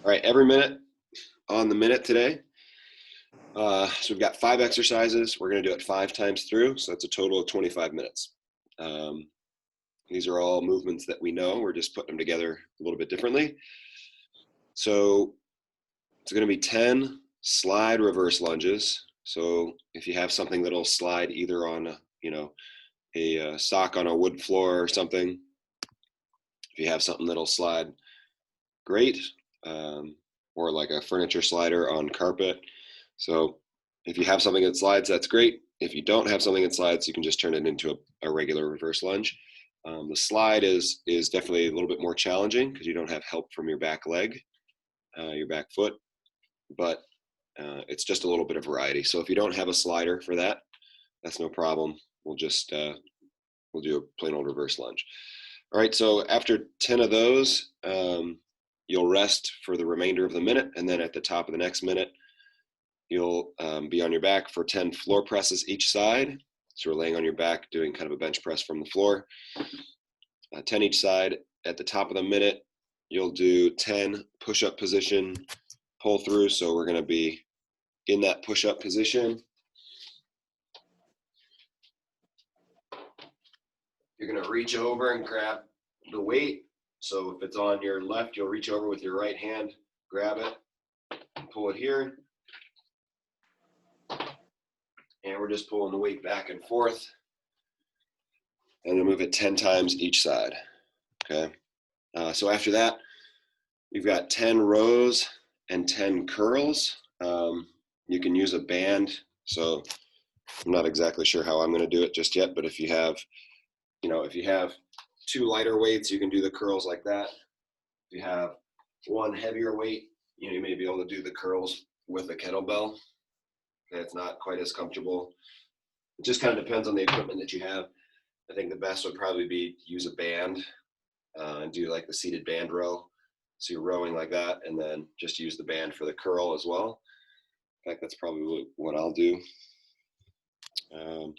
All right, every minute on the minute today. So we've got 5 exercises. We're going to do it 5 times through, so that's a total of 25 minutes. These are all movements that we know. We're just putting them together a little bit differently. So it's going to be 10 slide reverse lunges. So if you have something that'll slide either on, a sock on a wood floor or something, if you have something that'll slide, great, or like a furniture slider on carpet. So if you have something that slides, that's great. If you don't have something that slides, you can just turn it into a regular reverse lunge. The slide is definitely a little bit more challenging because you don't have help from your back leg, your back foot, but it's just a little bit of variety. So if you don't have a slider for that, that's no problem. We'll just we'll do a plain old reverse lunge. All right, so after 10 of those, you'll rest for the remainder of the minute, and then at the top of the next minute, you'll be on your back for 10 floor presses each side. So we're laying on your back doing kind of a bench press from the floor. 10 each side. At the top of the minute, you'll do 10 push-up position pull through. So we're going to be in that push-up position. You're going to reach over and grab the weight. So if it's on your left, you'll reach over with your right hand, grab it, pull it here. And we're just pulling the weight back and forth. And we'll move it 10 times each side, okay? So after that, you've got 10 rows and 10 curls. You can use a band. So I'm not exactly sure how I'm gonna do it just yet, but if you have, if you have 2 lighter weights, you can do the curls like that. If you have 1 heavier weight, you may be able to do the curls with a kettlebell. Okay, it's not quite as comfortable. It just kind of depends on the equipment that you have. I think the best would probably be to use a band and do like the seated band row. So you're rowing like that, and then just use the band for the curl as well. In fact, that's probably what I'll do. And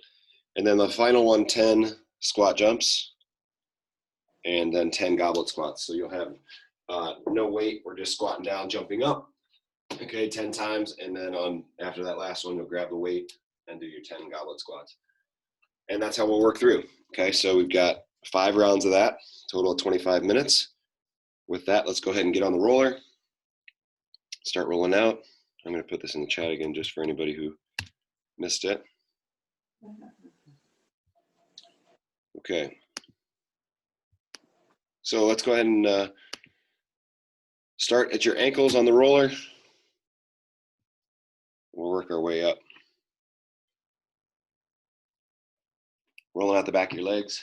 then the final one, 10 squat jumps, and then 10 goblet squats. So you'll have no weight, we're just squatting down, jumping up. Okay, 10 times, and then after that last one, you'll grab the weight and do your 10 goblet squats. And that's how we'll work through. Okay, so we've got 5 rounds of that, total of 25 minutes. With that, let's go ahead and get on the roller. Start rolling out. I'm going to put this in the chat again just for anybody who missed it. Okay. So let's go ahead and start at your ankles on the roller. We'll work our way up. Rolling out the back of your legs.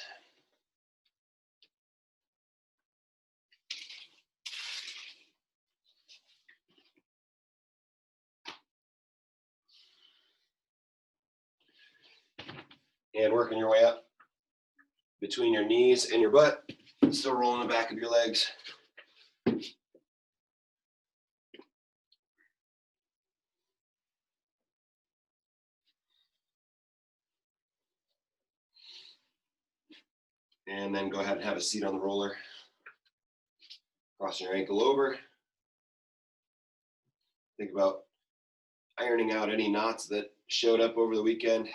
And working your way up between your knees and your butt. Still rolling the back of your legs. And then go ahead and have a seat on the roller. Crossing your ankle over. Think about ironing out any knots that showed up over the weekend.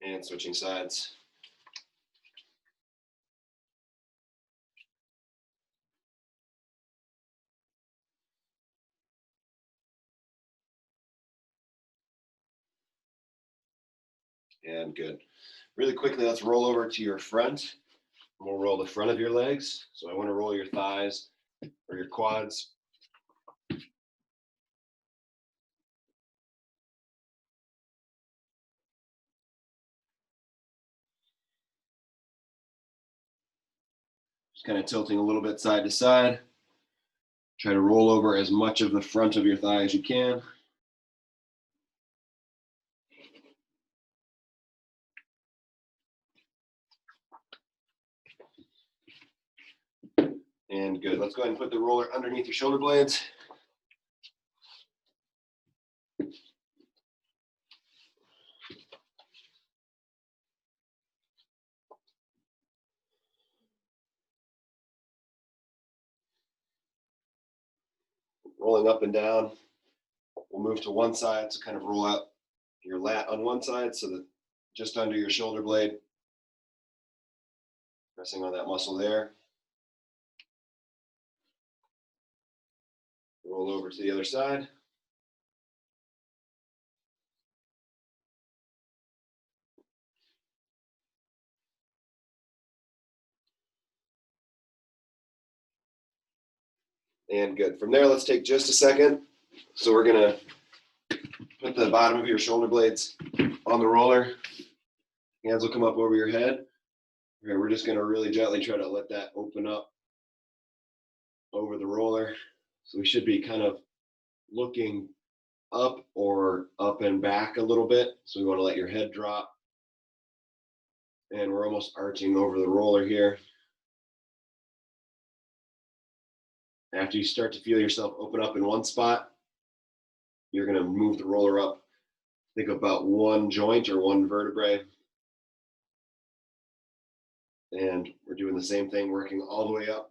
And switching sides. And good. Really quickly, let's roll over to your front. We'll roll the front of your legs. So I want to roll your thighs or your quads. Just kind of tilting a little bit side to side. Try to roll over as much of the front of your thigh as you can. And good. Let's go ahead and put the roller underneath your shoulder blades. rolling up and down. We'll move to one side, so kind of roll out your lat on one side so that just under your shoulder blade, pressing on that muscle there. Roll over to the other side. And good. From there, let's take just a second. So we're gonna put the bottom of your shoulder blades on the roller. Hands will come up over your head. Okay, we're just gonna really gently try to let that open up over the roller. So we should be kind of looking up or up and back a little bit. So we want to let your head drop. And we're almost arching over the roller here. After you start to feel yourself open up in one spot, you're going to move the roller up. Think about one joint or one vertebrae. And we're doing the same thing, working all the way up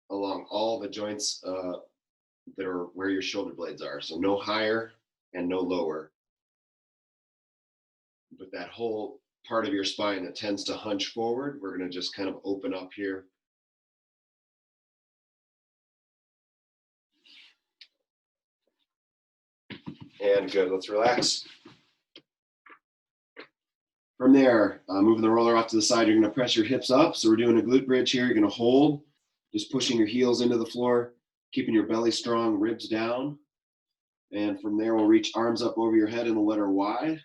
along all the joints that are where your shoulder blades are. So no higher and no lower. But that whole part of your spine that tends to hunch forward, we're going to just kind of open up here. And good, let's relax. From there, moving the roller off to the side, you're going to press your hips up. So we're doing a glute bridge here. You're going to hold, just pushing your heels into the floor, keeping your belly strong, ribs down. And from there, we'll reach arms up over your head in the letter Y.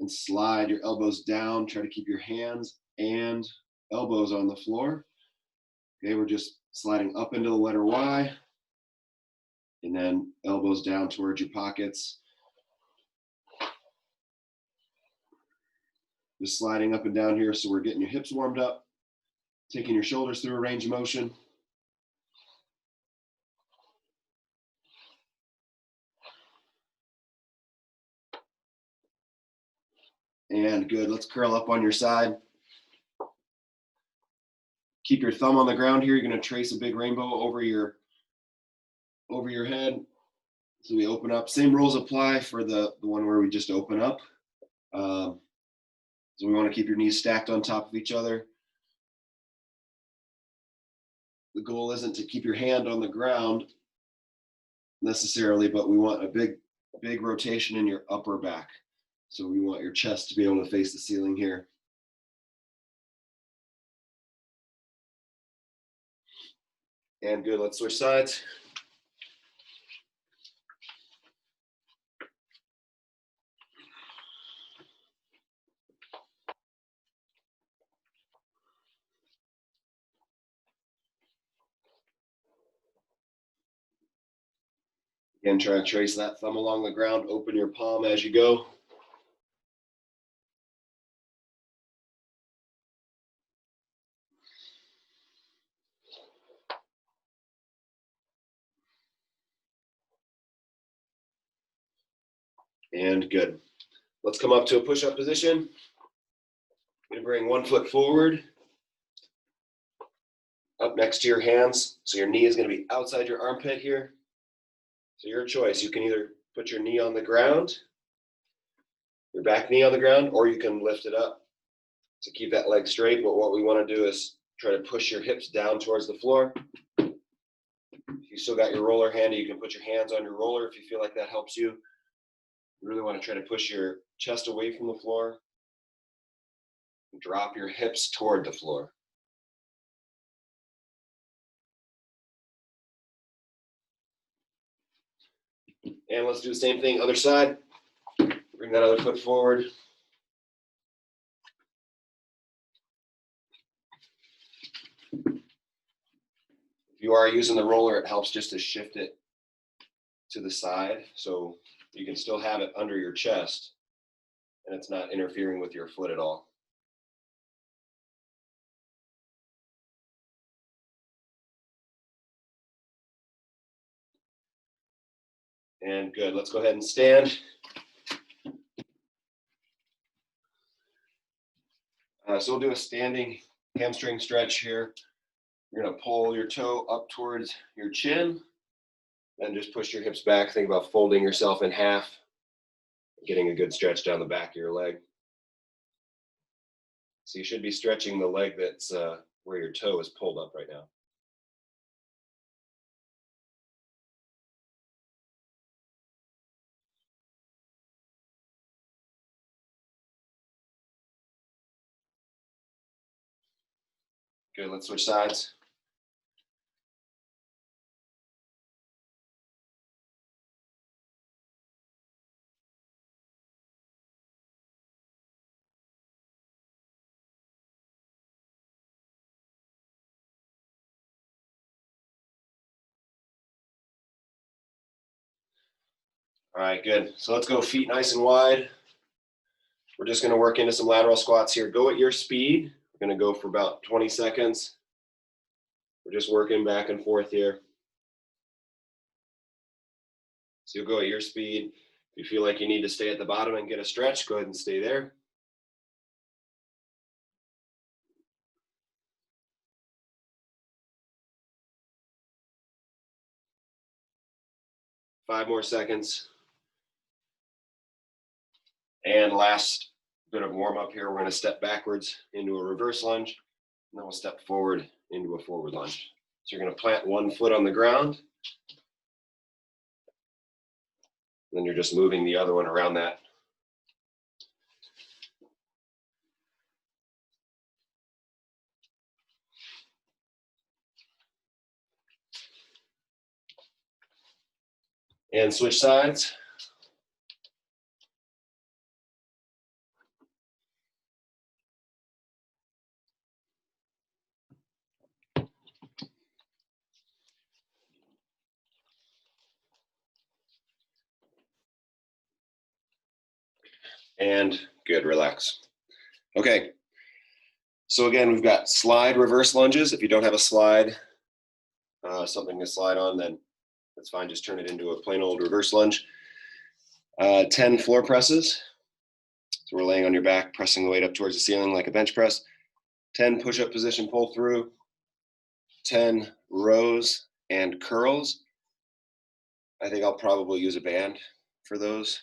And slide your elbows down. Try to keep your hands and elbows on the floor. Okay, we're just sliding up into the letter Y. And then elbows down towards your pockets. Just sliding up and down here, so we're getting your hips warmed up, taking your shoulders through a range of motion. And good, let's curl up on your side. Keep your thumb on the ground here. You're gonna trace a big rainbow over your head. So we open up, same rules apply for the one where we just open up. So we wanna keep your knees stacked on top of each other. The goal isn't to keep your hand on the ground necessarily, but we want a big rotation in your upper back. So we want your chest to be able to face the ceiling here. And good, let's switch sides. Again, try to trace that thumb along the ground, open your palm as you go. And good. Let's come up to a push-up position. You're gonna bring one foot forward, up next to your hands. So your knee is gonna be outside your armpit here. So your choice, you can either put your knee on the ground, your back knee on the ground, or you can lift it up to keep that leg straight. But what we wanna do is try to push your hips down towards the floor. If you still got your roller handy, you can put your hands on your roller if you feel like that helps you. You really want to try to push your chest away from the floor. Drop your hips toward the floor. And let's do the same thing, other side. Bring that other foot forward. If you are using the roller, it helps just to shift it to the side so you can still have it under your chest and it's not interfering with your foot at all. And good, let's go ahead and stand. So we'll do a standing hamstring stretch here. You're gonna pull your toe up towards your chin, then just push your hips back. Think about folding yourself in half, getting a good stretch down the back of your leg. So you should be stretching the leg that's where your toe is pulled up right now. Good, let's switch sides. All right, good. So let's go feet nice and wide. We're just gonna work into some lateral squats here. Go at your speed. We're gonna go for about 20 seconds. We're just working back and forth here. So you'll go at your speed. If you feel like you need to stay at the bottom and get a stretch, go ahead and stay there. Five more seconds. And last bit of warm up here, we're gonna step backwards into a reverse lunge, and then we'll step forward into a forward lunge. So you're gonna plant one foot on the ground, then you're just moving the other one around that. And switch sides. And good, relax. Okay, so again, we've got slide reverse lunges. If you don't have a slide, something to slide on, then that's fine. Just turn it into a plain old reverse lunge. 10 floor presses. So we're laying on your back, pressing the weight up towards the ceiling like a bench press. 10 push-up position pull through. 10 rows and curls. I think I'll probably use a band for those.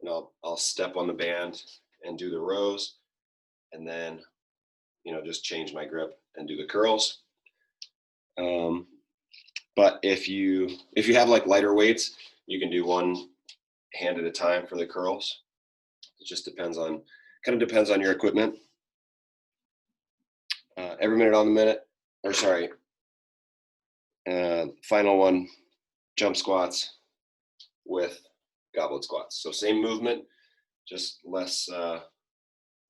And I'll step on the band and do the rows, and then just change my grip and do the curls. But if you have like lighter weights, you can do one hand at a time for the curls. It just depends on your equipment. Every minute on the minute, or sorry, final one, jump squats with goblet squats. So same movement, just less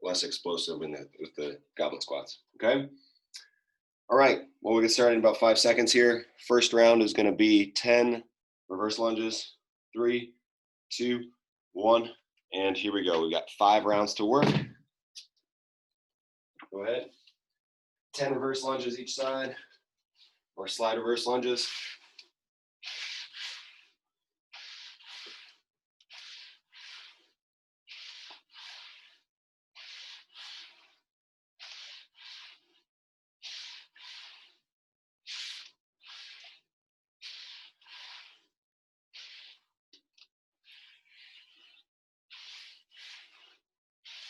explosive with the goblet squats. Okay. All right. Well, we'll get started in about 5 seconds here. First round is going to be 10 reverse lunges. 3, 2, 1, and here we go. We got 5 rounds to work. Go ahead. 10 reverse lunges each side, or slide reverse lunges.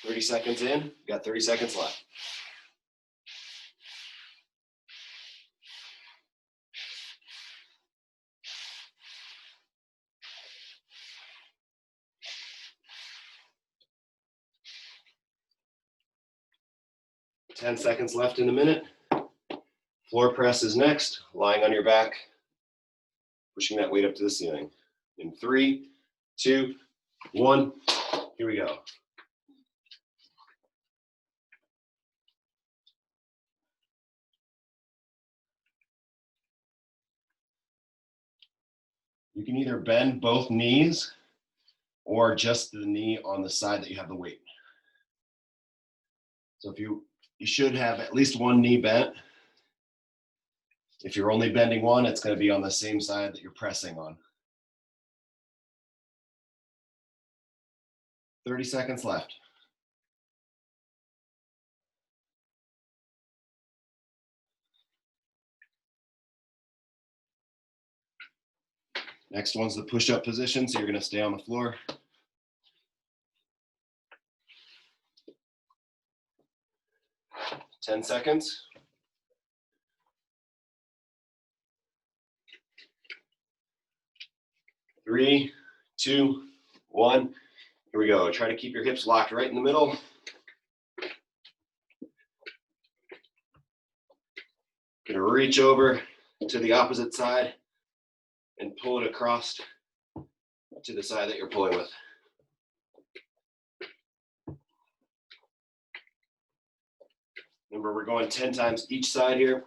Thirty seconds in, got 30 seconds left. Ten seconds left in the minute. Floor press is next, lying on your back, pushing that weight up to the ceiling. In 3, 2, 1, here we go. You can either bend both knees or just the knee on the side that you have the weight. So if you should have at least one knee bent. If you're only bending one, it's going to be on the same side that you're pressing on. 30 seconds left. Next one's the push-up position, so you're gonna stay on the floor. Ten seconds. 3, 2, 1. Here we go. Try to keep your hips locked right in the middle. Gonna reach over to the opposite side and pull it across to the side that you're pulling with. Remember, we're going 10 times each side here.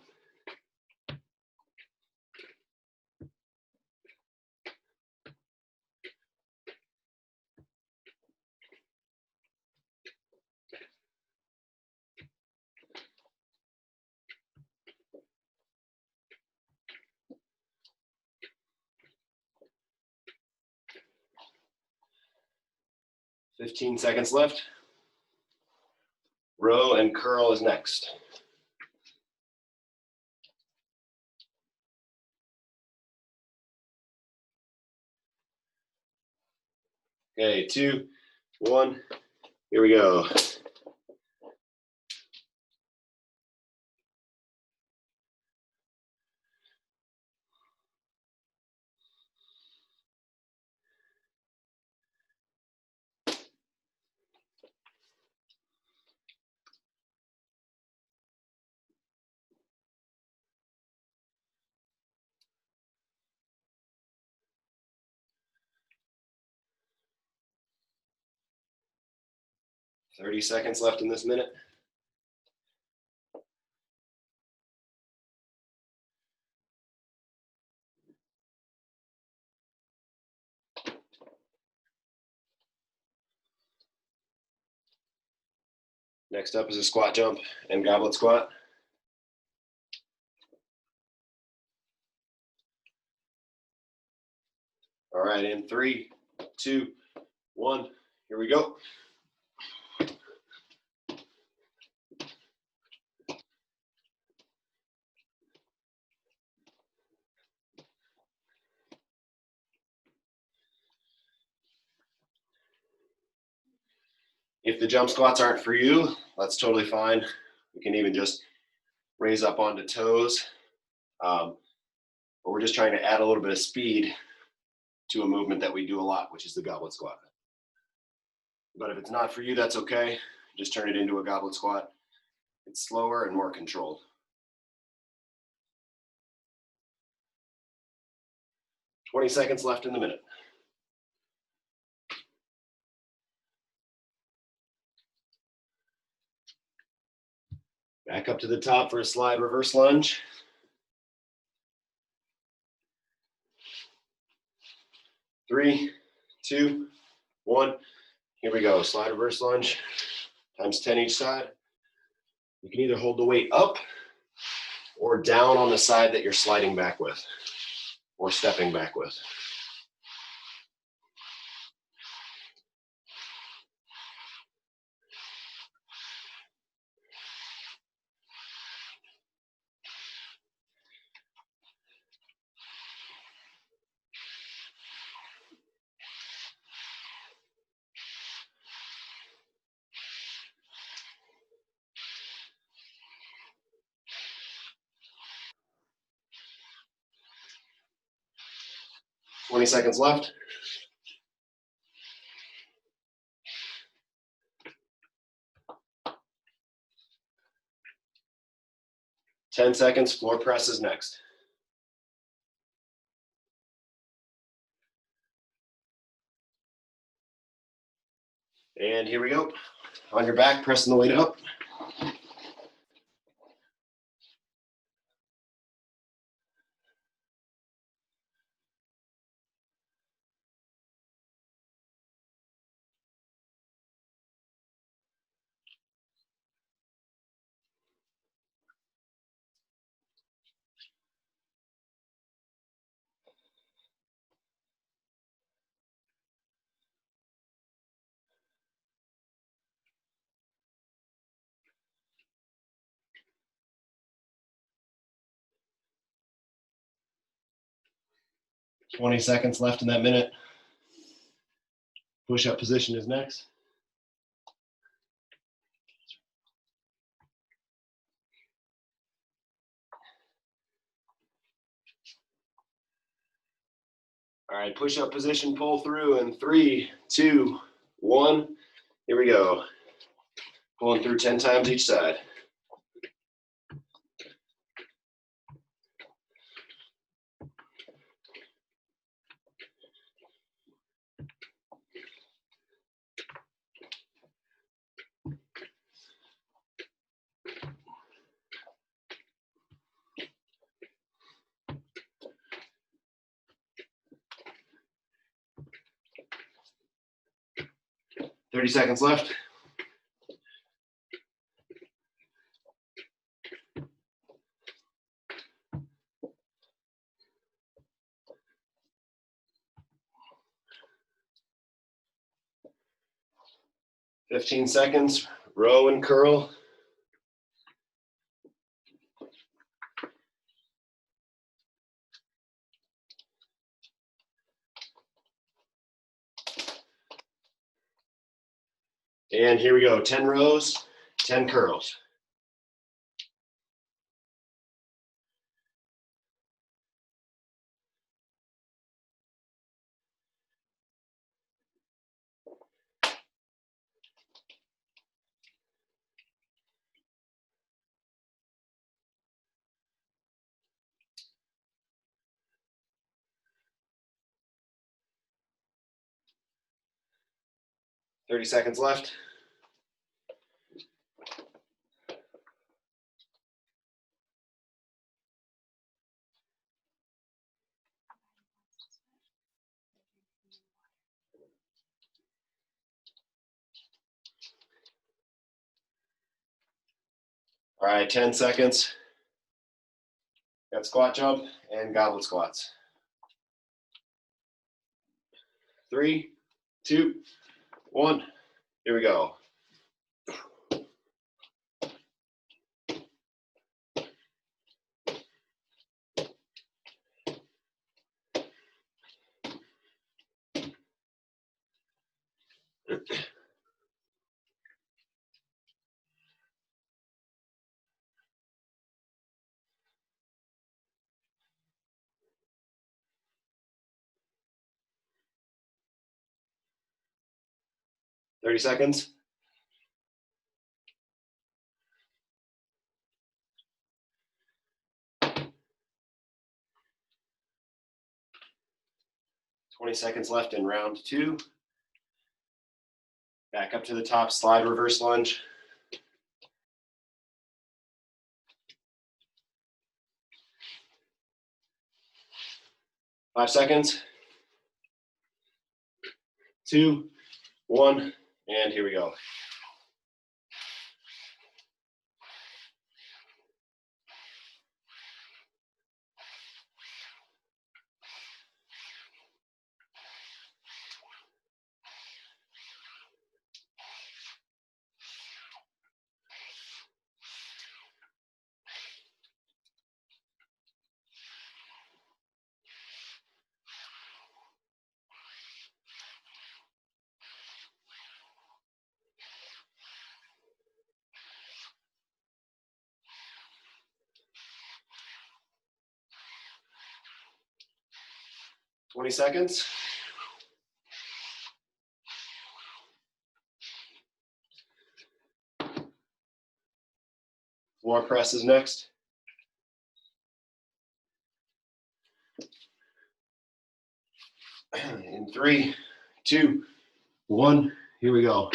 Fifteen seconds left. Row and curl is next. Okay, 2, 1. Here we go. Thirty seconds left in this minute. Next up is a squat jump and goblet squat. All right, in 3, 2, 1, here we go. If the jump squats aren't for you, that's totally fine. We can even just raise up onto toes. But we're just trying to add a little bit of speed to a movement that we do a lot, which is the goblet squat. But if it's not for you, that's okay. Just turn it into a goblet squat. It's slower and more controlled. 20 seconds left in the minute. Back up to the top for a slide reverse lunge. 3, 2, 1. Here we go. Slide reverse lunge times 10 each side. You can either hold the weight up or down on the side that you're sliding back with or stepping back with. Twenty seconds left. Ten seconds, floor press is next. And here we go. On your back, pressing the weight up. 20 seconds left in that minute. Push-up position is next. All right, push-up position, pull through in 3, 2, 1. Here we go. Pulling through 10 times each side. Thirty seconds left. Fifteen seconds. Row and curl. And here we go. 10 rows, 10 curls. Thirty seconds left. All right, 10 seconds. Got squat jump and goblet squats. 3, 2, 1. Here we go. Thirty seconds. Twenty seconds left in round 2. Back up to the top, slide reverse lunge. 5 seconds. 2, 1, and here we go. Twenty seconds. Floor press is next. In 3, 2, 1, here we go.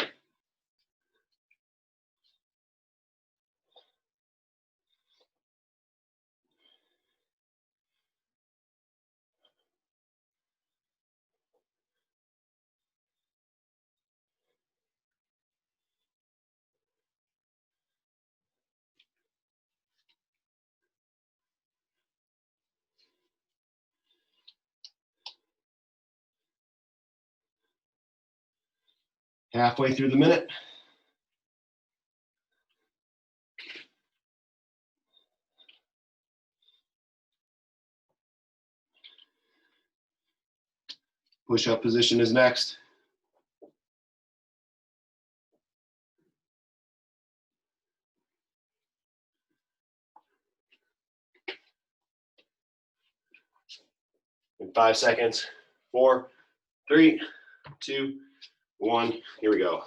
Halfway through the minute. Push-up position is next. In 5 seconds, 4, 3, 2, 1, here we go.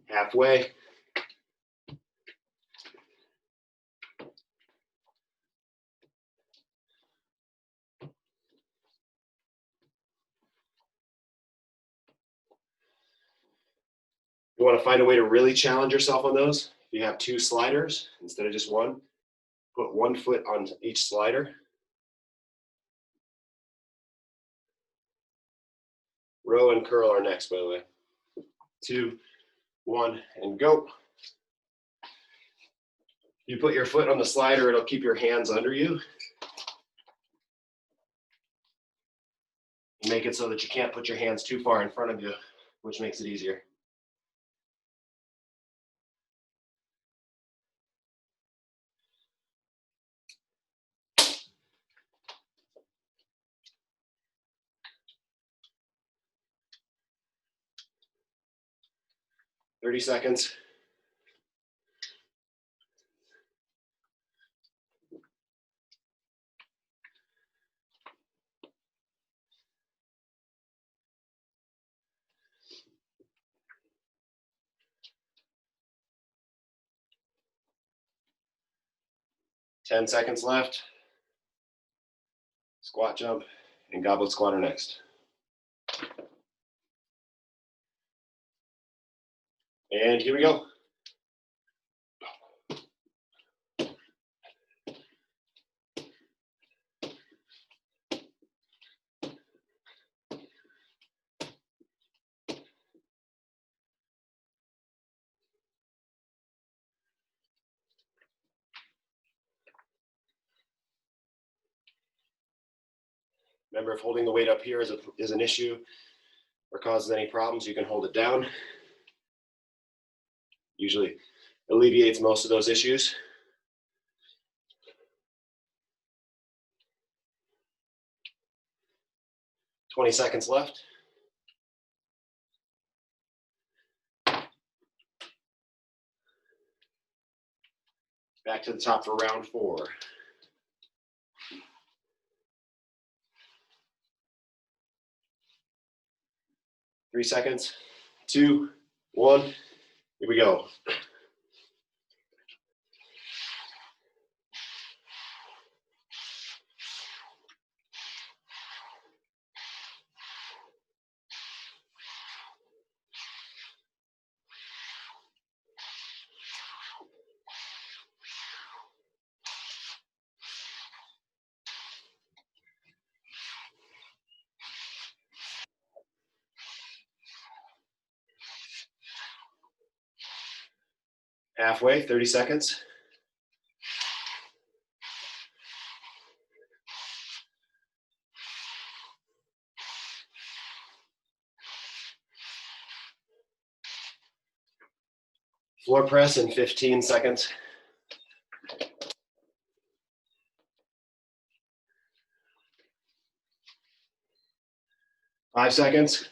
Halfway. You want to find a way to really challenge yourself on those. If you have 2 sliders instead of just 1, put 1 foot on each slider. Row and curl are next, by the way. 2, 1, and go. You put your foot on the slider, it'll keep your hands under you. Make it so that you can't put your hands too far in front of you, which makes it easier. "30 seconds. "10 seconds left. Squat jump and goblet squat are next. And here we go. Remember, if holding the weight up here is an issue or causes any problems, you can hold it down. Usually alleviates most of those issues. "20 seconds left. Back to the top for round 4. "3 seconds. 2, 1. Here we go. Halfway, 30 seconds. Floor press in 15 seconds. 5 seconds.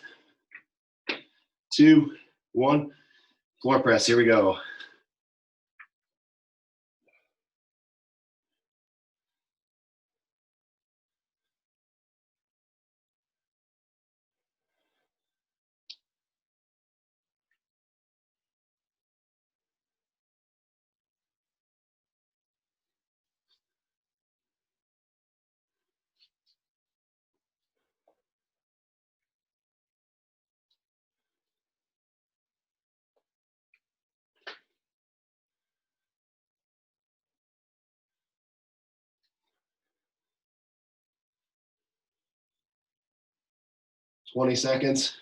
2, 1. Floor press, here we go. 20 seconds.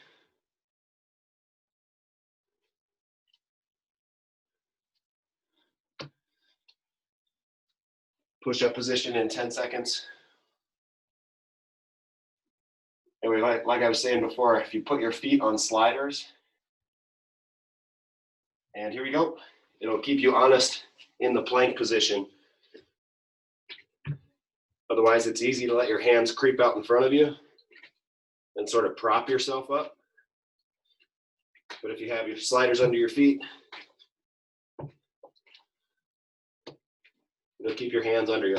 Push-up position in 10 seconds. And like I was saying before, if you put your feet on sliders, and here we go, it'll keep you honest in the plank position. Otherwise, it's easy to let your hands creep out in front of you and sort of prop yourself up. But if you have your sliders under your feet, it'll keep your hands under you.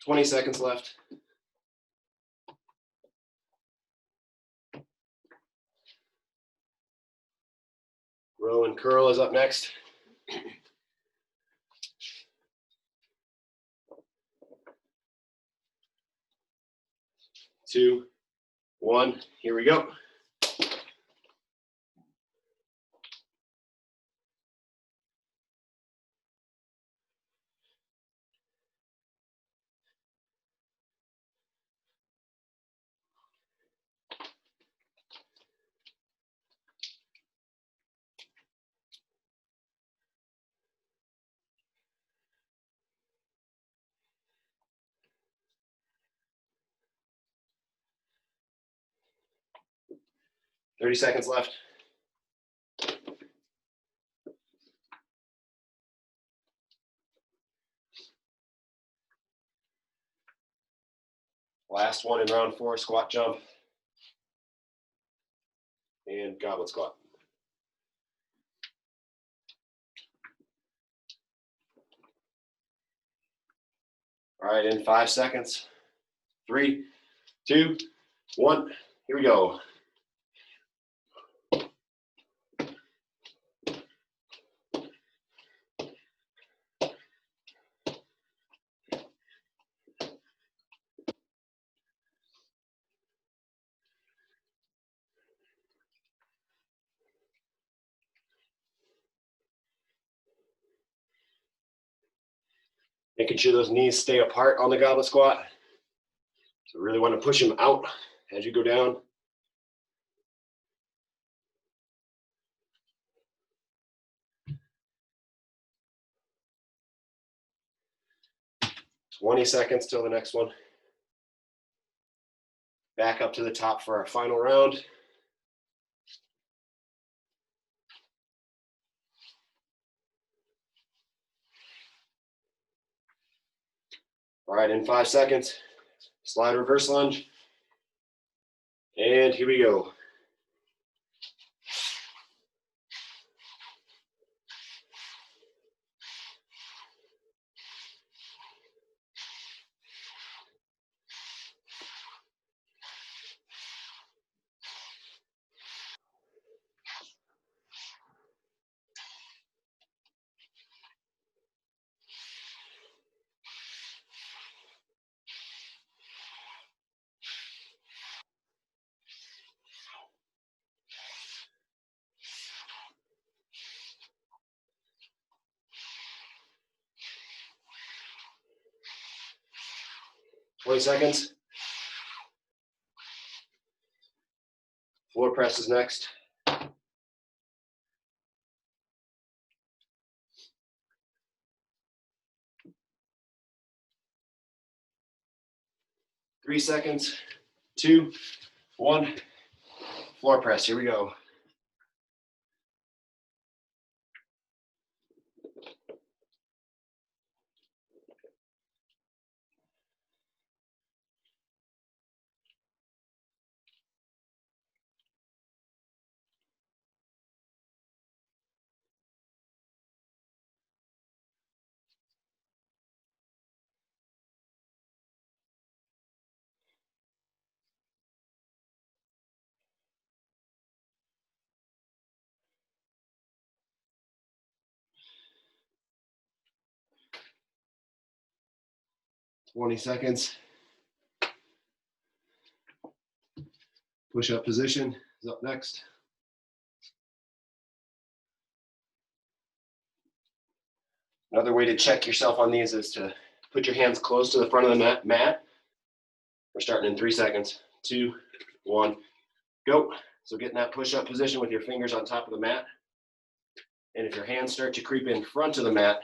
Twenty seconds left. Row and curl is up next. 2, 1, here we go. Thirty seconds left. Last one in round 4, squat jump and goblet squat. All right, in 5 seconds. 3, 2, 1, here we go. Making sure those knees stay apart on the goblet squat. So really want to push them out as you go down. Twenty seconds till the next one. Back up to the top for our final round. All right, in 5 seconds, slide reverse lunge. And here we go. Twenty seconds. Floor press is next. Three seconds. 2, 1. Floor press. Here we go. 20 seconds. Push-up position is up next. Another way to check yourself on these is to put your hands close to the front of the mat. We're starting in 3 seconds. 2, 1, go. So get in that push-up position with your fingers on top of the mat. And if your hands start to creep in front of the mat,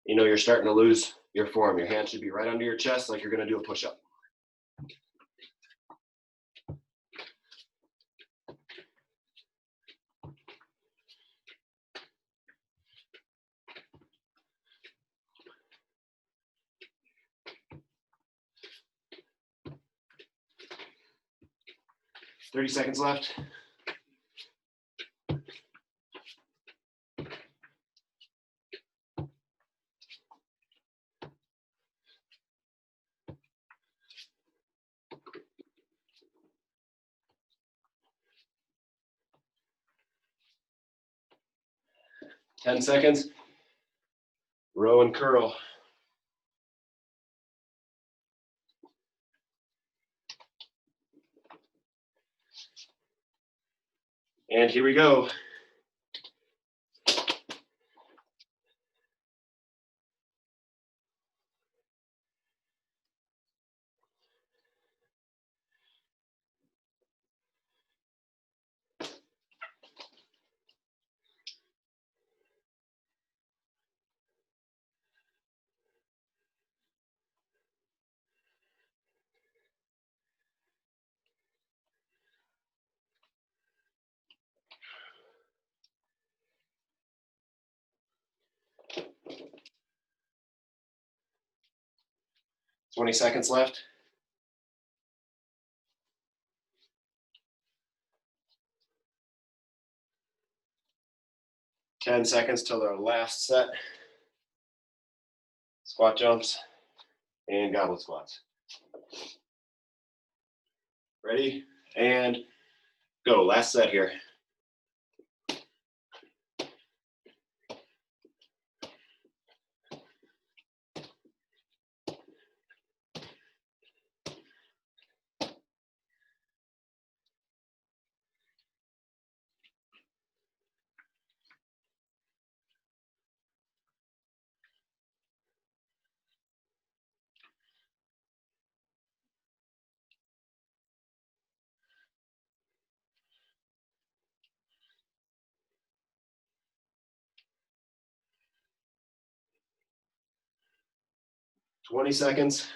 you know you're starting to lose your form. Your hands should be right under your chest like you're going to do a push-up. Thirty seconds left. Ten seconds. Row and curl. And here we go. Twenty seconds left. 10 seconds till our last set. Squat jumps and goblet squats. Ready? And go. Last set here. Twenty seconds.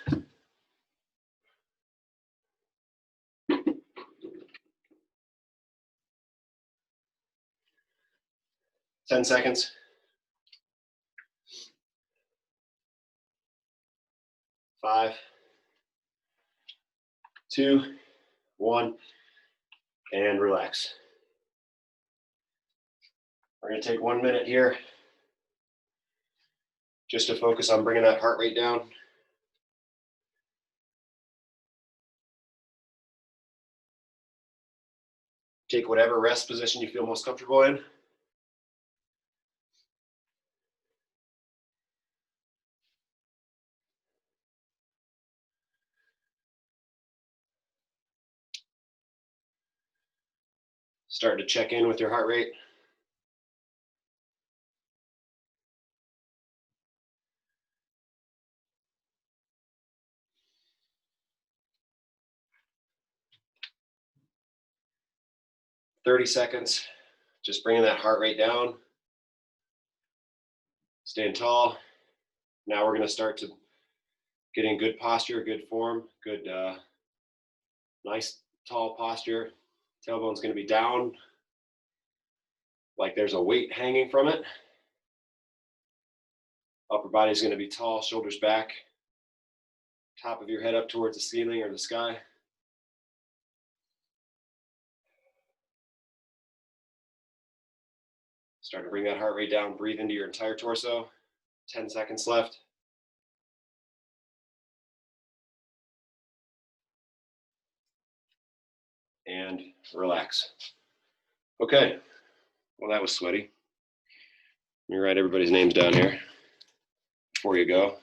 Ten seconds. 5, 2, 1, and relax. We're going to take 1 minute here just to focus on bringing that heart rate down. Take whatever rest position you feel most comfortable in. Start to check in with your heart rate. "30 seconds, just bringing that heart rate down. Staying tall. Now we're going to start to get in good posture, good form, good, nice tall posture. Tailbone's going to be down, like there's a weight hanging from it. Upper body's going to be tall, shoulders back, top of your head up towards the ceiling or the sky. Start to bring that heart rate down, breathe into your entire torso. 10 seconds left. And relax. Okay, well that was sweaty. Let me write everybody's names down here before you go.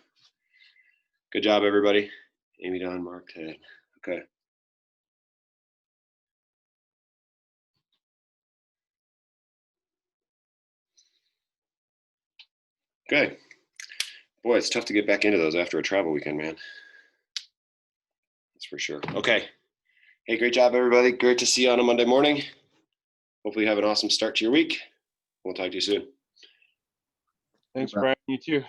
Good job, everybody. Amy, Don, Mark, Ted. Okay. Okay. Boy, it's tough to get back into those after a travel weekend, man. That's for sure. Okay. Hey, great job, everybody. Great to see you on a Monday morning. Hopefully you have an awesome start to your week. We'll talk to you soon. Thanks, Brian. You too.